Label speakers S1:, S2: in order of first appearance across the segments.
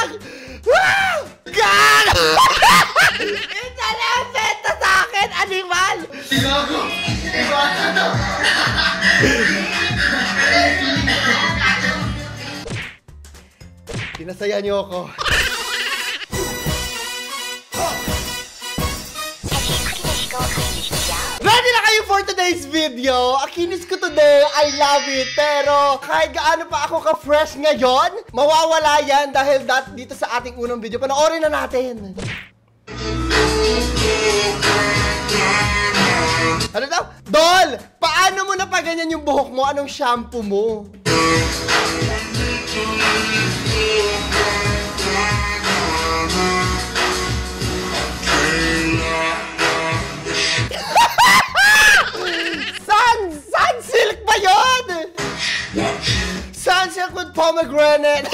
S1: lang! Ah! Gag! Isa lang benta sa akin, animal!
S2: Gago! Iwanan to!
S1: Pinasaya niyo ako. Ready na kayo for today's video? Akinis ko today, I love it. Pero kahit gaano pa ako ka-fresh ngayon, mawawala yan dahil dito sa ating unang video. Panoorin na natin. Ano daw? Dol! Paano mo na pa ganyan yung buhok mo? Anong shampoo mo? Sunsilk ba yun? Sunsilk with pomegranate.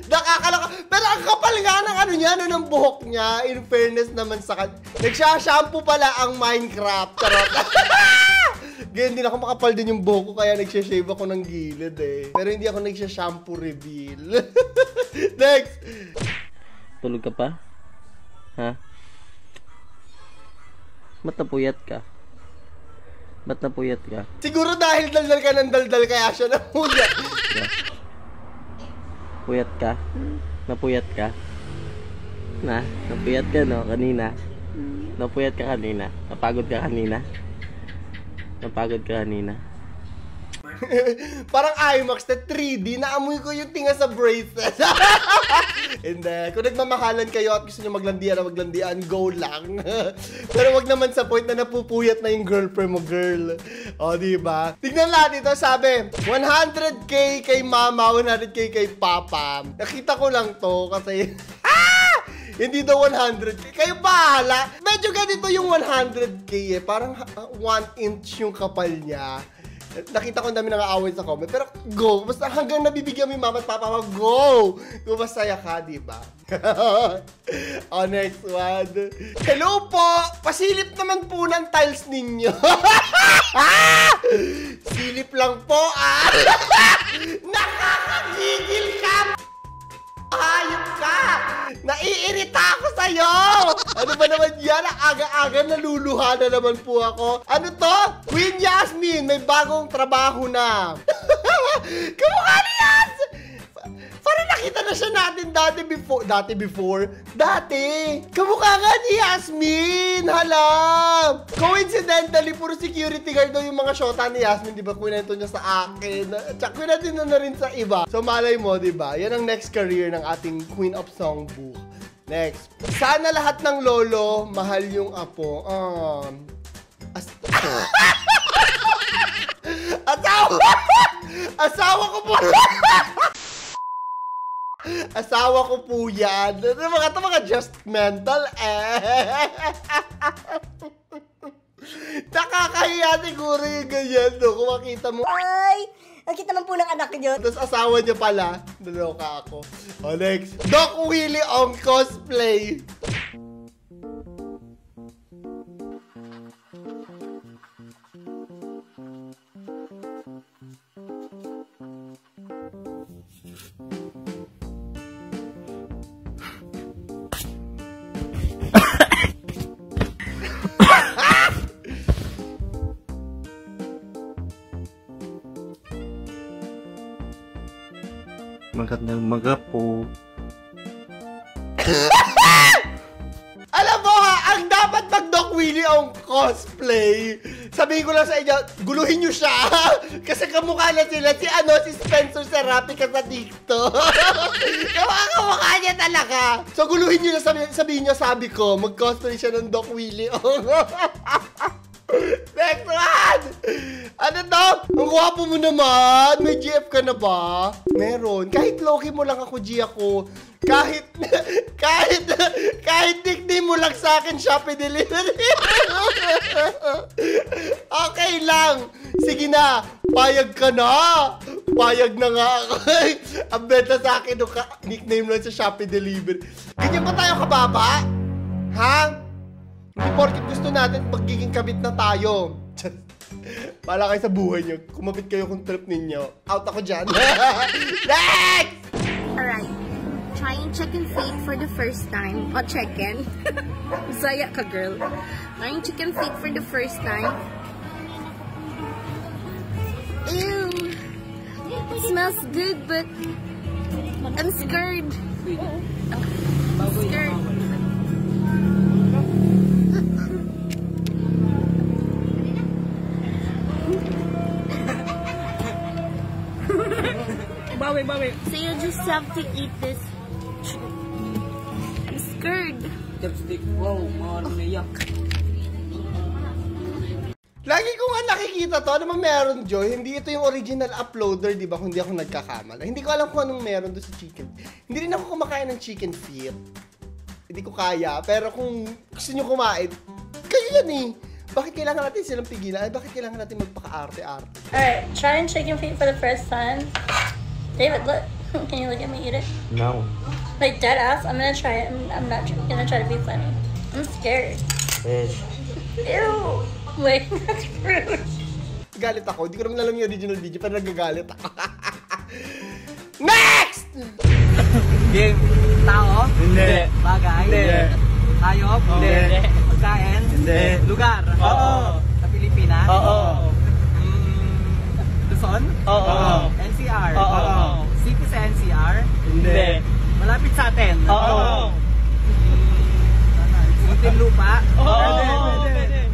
S1: Nakakaloka. Pero ang kapal nga ng ano niya, ng buhok niya. In fairness naman sa kanya. Nagsha-shampoo pala ang Minecraft. Charot. Ganyan din ako, makapal din yung buhok ko, kaya nagsha-shave ako ng gilid eh. Pero hindi ako nagsha-shampoo reveal. Next!
S3: Tulog ka pa? Ha? Ba't napuyat ka? Ba't napuyat ka?
S1: Siguro dahil daldal ka ng daldal, kaya siya napuyat.
S3: Puyat ka? Napuyat ka? Napuyat ka no? Kanina? Napuyat ka kanina? Napagod ka kanina? Napagod ka kanina?
S1: Parang IMAX na 3D, naamoy ko yung tinga sa braces. Hindi. Kung nagmamahalan kayo at gusto nyo maglandian, go lang. Pero wag naman sa point na napupuyat na yung girlfriend mo, girl. O, diba? Tignan natin ito, sabi, 100k kay mama, 100k kay papa. Nakita ko lang to kasi... Hindi daw 100k. Kayo bahala. Medyo ganito yung 100k eh. Parang 1 inch yung kapal niya. Nakita ko ang dami nang-aaway sa comment. Pero go. Basta hanggang nabibigyan mo yung mama at papa mo, go! Kung masaya ka, diba? Oh, next one. Hello po! Pasilip naman po ng tiles ninyo. Silip lang po, ah! Nakakagigil ka! Hayop ka! Naiirita ako sa'yo! Ano ba naman yan? Aga-aga naluluha na naman po ako. Ano to? Queen Yasmin, may bagong trabaho na. Kamukha ni Yas! Parang nakita na siya natin dati. Kamukha nga ni Yasmin! Hala! Coincidentally, puro security guard daw yung mga shota ni Yasmin. Di ba? Kwento niya sa akin. Tsaka kwento na rin sa iba. So malay mo, di ba? Yan ang next career ng ating Queen of Songbook. Next. Sana lahat ng lolo mahal yung apo. Asawa ko po. Asawa ko po yan. Mga just mental eh. Nakakahiya siguro yung ganyan, no? Kung makita mo.
S4: Ay! Ang kita naman po ng anak niyo.
S1: Tapos asawa niya pala. Naloka ako. O, next. Doc Willie on cosplay.
S3: Magandang maga po.
S1: Alam mo ha, ang dapat mag-Doc Willie ang cosplay. Sabihin ko lang sa inyo, guluhin nyo siya. Kasi kamukha na sila. Si Spencer Serapi ka sa TikTok. Kamukha niya talaga. So guluhin nyo na, sabihin nyo, sabi ko, mag-cosplay siya ng Doc Willie. Next one! Ano to? Ang gwapo mo naman. May GF ka na ba? Meron. Kahit low-key mo lang ako, G ako. Kahit nickname mo lang sa akin, Shopee Delivery. Okay lang. Sige na. Payag ka na. Payag na nga ako. Ang benta sa akin, nickname lang sa Shopee Delivery. Ganyan ba tayo kababa? Ha? Hindi porket gusto natin magiging kabit na tayo. Pala kayo sa buhay nyo. Kumabit kayo kung trip ninyo. Out ako dyan. Next!
S4: Alright.
S5: trying chicken feet for the first time. O, chicken. Zaya ka, girl. Trying chicken feet for the first time. Ew. It smells good, but I'm scared. I'm scared.
S6: Bawi.
S5: So you just have to eat this. I'm scared.
S6: Chopstick. Wow, mga
S1: Lagi ko nga nakikita to. Ano man meron, Joy? Hindi ito yung original uploader, di ba? Kung hindi ako nagkakamala. Hindi ko alam kung anong meron doon sa chicken. Hindi rin ako kumakain ng chicken feet. Hindi ko kaya. Pero kung gusto nyo kumain, kayo yan eh. Bakit kailangan natin silang pigilan? Ay, bakit kailangan natin magpaka-arte-arte?
S4: Alright, trying chicken feet for the first time. David, look. Can you look at me eat it?
S3: No.
S4: Like dead ass, I'm gonna try it. I'm not gonna try to be funny. I'm scared.
S3: Fish.
S4: Ew. Wait, that's rude.
S1: Galit ako. Hindi ko naman alam yung original video, pero nagagalit ako. Next!
S6: Game. Tao? Hindi. Bagay?
S3: Hindi.
S6: Hayop?
S3: Hindi.
S6: Pagkain?
S3: Hindi.
S6: Lugar?
S3: Oo.
S6: Sa Pilipinas?
S3: Oo.
S6: Luzon?
S3: Oo.
S6: NCR?
S3: Oo.
S6: City sa NCR?
S3: Hindi.
S6: Malapit sa atin?
S3: Oo.
S6: Muntinlupa?
S3: Oo.
S6: Pwede.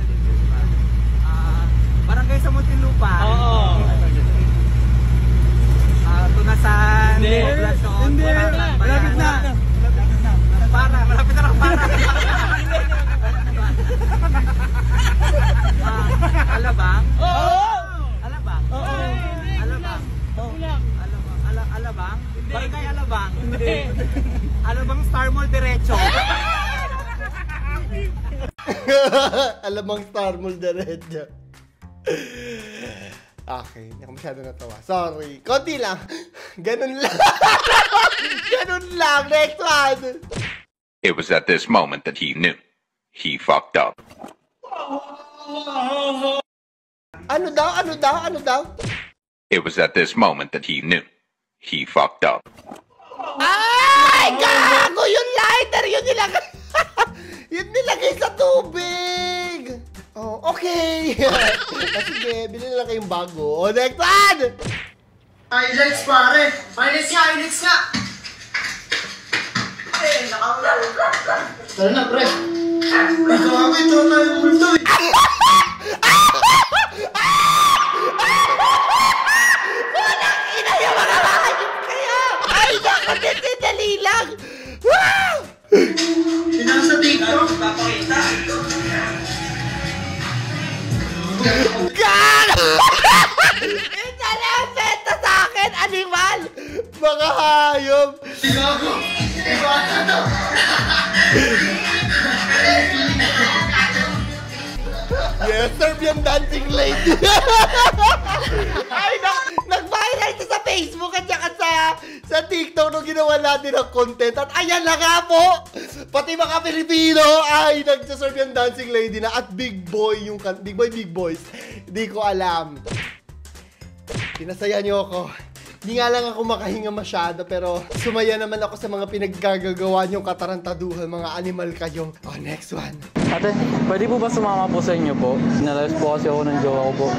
S6: Barangay sa Muntinlupa?
S3: Oo.
S6: Tunasan?
S3: Hindi.
S6: Poblasyon?
S3: Hindi.
S6: Malapit na. Malapit na lang para. Alabang?
S3: Oo.
S6: Alabang?
S3: Oo.
S6: Alabang? Alabang? Barangay Alabang?
S3: Hindi.
S6: Alabang Star Mall diretso?
S1: Alamang Star Mall diretso. Okay, hindi ako masyado natawa. Sorry. Konti lang. Ganun lang. Ganun lang. Next one.
S7: It was at this moment that he knew. He fucked up.
S1: Ano daw?
S7: It was at this moment that he knew. He fucked up.
S1: Ay! Gago! Yung lighter! Yun nilagay! Yun nilagay sa tubig! Oh, okay! Sige, bilhin na lang kayong bago. Oh, next one!
S2: Highlights, pare. Highlights nga. Tara na, pre. Ito na yung multo eh.
S1: Ina yung mga mahayop kayo! Ay, nakatitidali lang! Wow!
S2: Sinasa TikTok.
S1: Gago! Ito na ang benta sa akin, animal! Mga hayop!
S2: Gago. Iba na to.
S1: Yes, Serbian dancing lady! Ay, nag-viral ito sa Facebook at saka sa TikTok nung ginawa natin ng content. At ayan na nga po! Pati mga Pilipino ay nagsa-Serbian dancing lady na at Big Boy, Big Boys. Hindi ko alam. Pinasaya niyo ako. Hindi nga lang ako makahinga masyado, pero sumaya naman ako sa mga pinaggagawa niyong katarantaduhan, mga animal kayo. Oh, next one.
S8: Ate, pwede po ba sumama po sa inyo po? Sinalayos po kasi ako ng jowa ko po.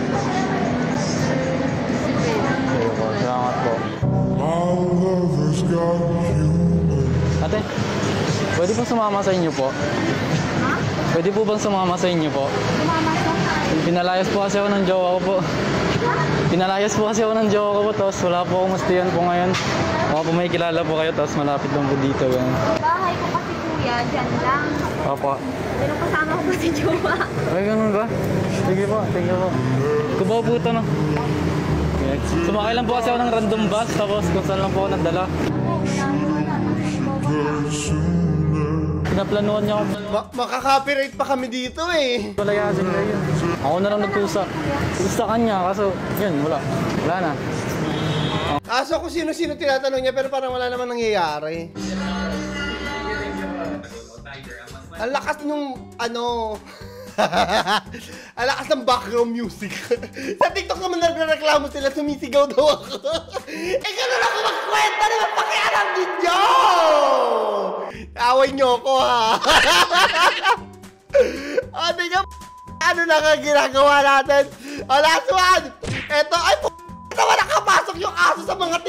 S8: Sige po, salamat po. Ate, pwede po sumama sa inyo po? Pwede po bang sumama sa inyo po? Pinalayas po kasi ako ng jowa ko po. Pinalayas po kasi ako ng jowa ko po, tapos wala po akong gustihan po ngayon. Baka po may kilala po kayo, tapos malapit lang po dito.
S5: Bahay ko kasi kuya, dyan lang.
S8: Opo.
S5: Pero kasama ko si jowa.
S8: Ay, ganun ba? Sige po, sige po. Kubaw po ito, no? Okay. Sumakay lang po kasi ako ng random bus, tapos kung saan lang po ako nagdala. Pinaplanuhan niya ako.
S1: Makaka-copyright pa kami dito eh.
S8: Palayasin kayo. Ako na lang nagkusa. Gusto kanya, kaso yun, wala. Wala na.
S1: Kaso kung sino-sino tinatanong niya, pero parang wala naman nangyayari. Ang lakas nung, Alakas ng background music. Sa TikTok naman nagreklamo sila, sumisigaw daw ako. Ganun ako magkwenta naman pakialam ninyo! Away nyo ako, ha? Di nga, ano na nga ginagawa natin? Last one! Eto, ay naman nakapasok yung aso sa mga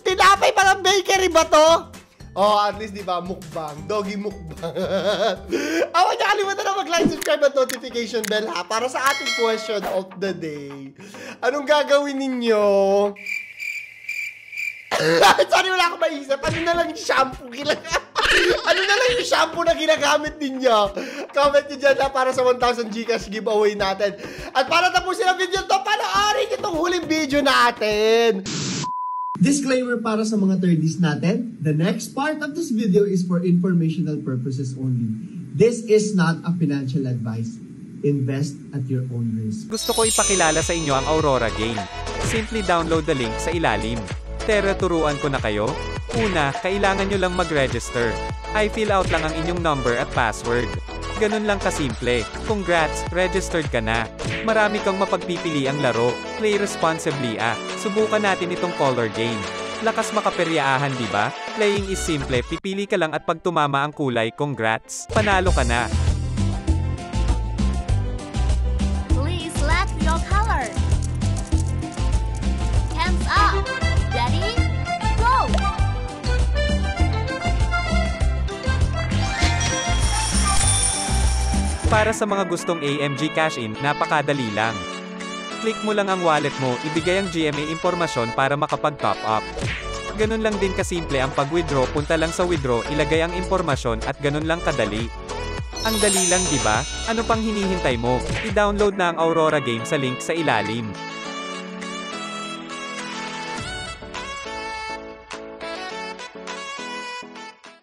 S1: tinapay parang bakery ba to? At least, di ba, mukbang. Doggy mukbang. Huwag niyo kalimutan na mag-like, subscribe at notification bell, ha? Para sa ating question of the day. Anong gagawin ninyo? Sorry, wala akong maisip. Ano na lang yung shampoo? Ano na lang yung shampoo na ginagamit ninyo? Comment nyo dyan, ha? Para sa 1,000 Gcash giveaway natin. At para tapusin ang video to, panoorin itong huling video natin.
S9: Disclaimer para sa mga 30s natin, the next part of this video is for informational purposes only. This is not a financial advice. Invest at your own risk.
S10: Gusto ko ipakilala sa inyo ang Aurora Game. Simply download the link sa ilalim. Tara, turuan ko na kayo. Una, kailangan nyo lang mag-register. I fill out lang ang inyong number at password. Ganun lang kasimple. Congrats, registered ka na. Marami kang mapagpipili ang laro. Play responsibly, Subukan natin itong color game. Lakas makaperyaahan, di ba? Playing is simple, pipili ka lang at pag tumama ang kulay, congrats, panalo ka na.
S5: Please select your color. Hands up. Ready? Go!
S10: Para sa mga gustong AMG cash in, napakadali lang. Click mo lang ang wallet mo, ibigay ang GMA impormasyon para makapag-top up. Ganun lang din kasimple ang pag-withdraw, punta lang sa withdraw, ilagay ang impormasyon at ganun lang kadali. Ang dali lang, di ba? Ano pang hinihintay mo? I-download na ang Aurora Game sa link sa ilalim.